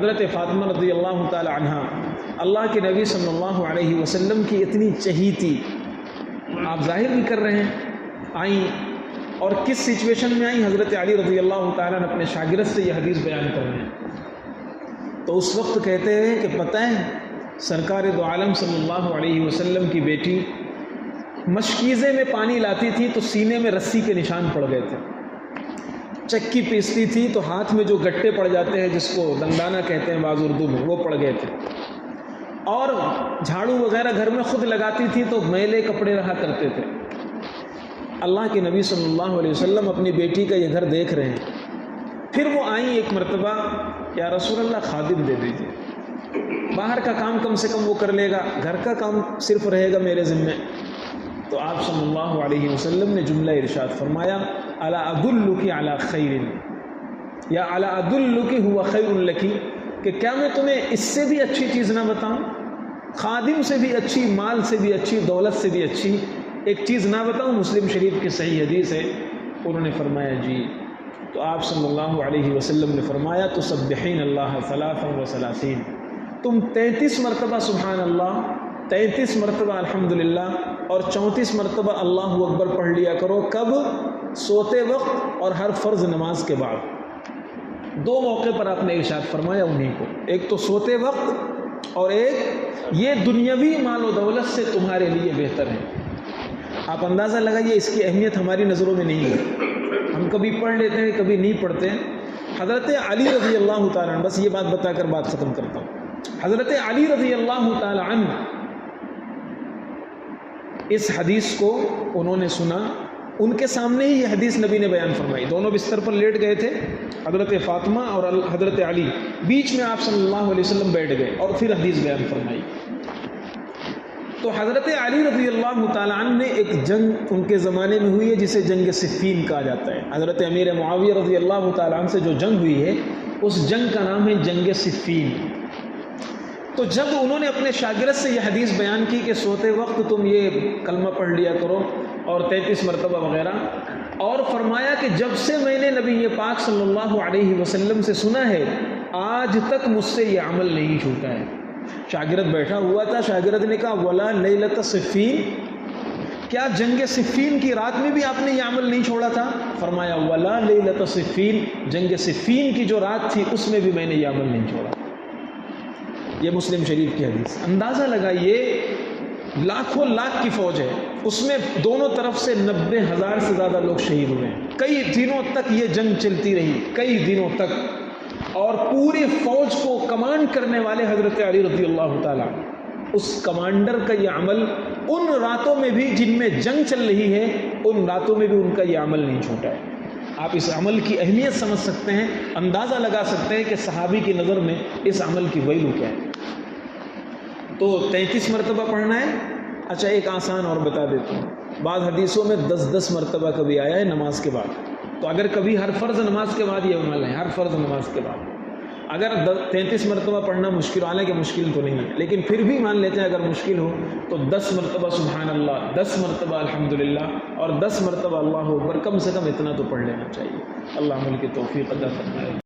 حضرت فاطمہ رضی اللہ تعالی عنہا اللہ کے نبی صلی اللہ علیہ وسلم کی اتنی چہیتی، آپ ظاہر نہیں کر رہے ہیں، آئیں اور کس سچویشن میں آئیں؟ حضرت علی رضی اللہ تعالیٰ نے اپنے شاگرد سے یہ حدیث بیان کر رہے ہیں، تو اس وقت کہتے ہیں کہ پتہ ہے سرکار دو عالم صلی اللہ علیہ وسلم کی بیٹی مشکیزے میں پانی لاتی تھی تو سینے میں رسی کے نشان پڑ گئے تھے، چکی پیستی تھی تو ہاتھ میں جو گٹے پڑ جاتے ہیں جس کو دندانہ کہتے ہیں بعض اردو میں، وہ پڑ گئے تھے، اور جھاڑو وغیرہ گھر میں خود لگاتی تھی تو میلے کپڑے رہا کرتے تھے۔ اللہ کے نبی صلی اللہ علیہ وسلم اپنی بیٹی کا یہ گھر دیکھ رہے ہیں، پھر وہ آئیں ایک مرتبہ، یا رسول اللہ خادم دے دیجیے، باہر کا کام کم سے کم وہ کر لے گا، گھر کا کام صرف رہے گا میرے ذمے۔ تو آپ صلی اللہ علیہ وسلم نے جملہ ارشاد فرمایا، الا ادلک علی خیر، یا الا ادلک هو خیر لک، کہ کیا میں تمہیں اس سے بھی اچھی چیز نہ بتاؤں، خادم سے بھی اچھی، مال سے بھی اچھی، دولت سے بھی اچھی ایک چیز نہ بتاؤں؟ مسلم شریف کی صحیح حدیث ہے۔ انہوں نے فرمایا جی۔ تو آپ صلی اللہ علیہ وسلم نے فرمایا تسبحین اللہ 33، تم 33 مرتبہ سبحان اللہ، 33 مرتبہ الحمدللہ اور 34 مرتبہ اللہ اکبر پڑھ لیا کرو۔ کب؟ سوتے وقت اور ہر فرض نماز کے بعد، دو موقع پر آپ نے ارشاد فرمایا انہیں کو، ایک تو سوتے وقت اور ایک یہ دنیاوی مال و دولت سے تمہارے لیے بہتر ہے۔ آپ اندازہ لگائیے اس کی اہمیت ہماری نظروں میں نہیں ہے، ہم کبھی پڑھ لیتے ہیں کبھی نہیں پڑھتے ہیں۔ حضرت علی رضی اللہ تعالیٰ عنہ، بس یہ بات بتا کر بات ختم کرتا ہوں، حضرت علی رضی اللہ تعالیٰ عنہ اس حدیث کو انہوں نے سنا، ان کے سامنے ہی یہ حدیث نبی نے بیان فرمائی، دونوں بستر پر لیٹ گئے تھے حضرت فاطمہ اور حضرت علی، بیچ میں آپ صلی اللہ علیہ وسلم بیٹھ گئے اور پھر حدیث بیان فرمائی۔ تو حضرت علی رضی اللہ تعالیٰ عنہ نے ایک جنگ ان کے زمانے میں ہوئی ہے جسے جنگ صفین کہا جاتا ہے، حضرت امیر معاویہ رضی اللہ تعالیٰ عنہ سے جو جنگ ہوئی ہے اس جنگ کا نام ہے جنگ صفین۔ تو جب انہوں نے اپنے شاگرد سے یہ حدیث بیان کی کہ سوتے وقت تم یہ کلمہ پڑھ لیا کرو اور 33 مرتبہ وغیرہ، اور فرمایا کہ جب سے میں نے نبی پاک صلی اللہ علیہ وسلم سے سنا ہے آج تک مجھ سے یہ عمل نہیں چھوٹا ہے۔ شاگرد بیٹھا ہوا تھا، شاگرد نے کہا ولا لیلۃ صفین، کیا جنگ صفین کی رات میں بھی آپ نے یہ عمل نہیں چھوڑا تھا؟ فرمایا ولا لیلۃ صفین، جنگ صفین کی جو رات تھی اس میں بھی میں نے یہ عمل نہیں چھوڑا۔ یہ مسلم شریف کی حدیث۔ اندازہ لگائیے لاکھوں لاکھ کی فوج ہے، اس میں دونوں طرف سے 90,000 سے زیادہ لوگ شہید ہوئے ہیں، کئی دنوں تک یہ جنگ چلتی رہی، کئی دنوں تک، اور پوری فوج کو کمانڈ کرنے والے حضرت علی رضی اللہ تعالیٰ، اس کمانڈر کا یہ عمل ان راتوں میں بھی جن میں جنگ چل رہی ہے، ان راتوں میں بھی ان کا یہ عمل نہیں چھوٹا ہے۔ آپ اس عمل کی اہمیت سمجھ سکتے ہیں، اندازہ لگا سکتے ہیں کہ صحابی کی نظر میں اس عمل کی ویلو کیا ہے۔ تو 33 مرتبہ پڑھنا ہے۔ اچھا ایک آسان اور بتا دیتا ہوں، بعض حدیثوں میں 10 مرتبہ کبھی آیا ہے نماز کے بعد، تو اگر کبھی ہر فرض نماز کے بعد یہ عمل ہے، ہر فرض نماز کے بعد اگر 33 مرتبہ پڑھنا مشکل، حالانکہ مشکل تو نہیں ہے لیکن پھر بھی مان لیتے ہیں اگر مشکل ہو تو 10 مرتبہ سبحان اللہ، 10 مرتبہ الحمدللہ اور 10 مرتبہ اللہ اکبر، کم سے کم اتنا تو پڑھ لینا چاہیے۔ اللہ عمل کی توفیق عطا فرمائے۔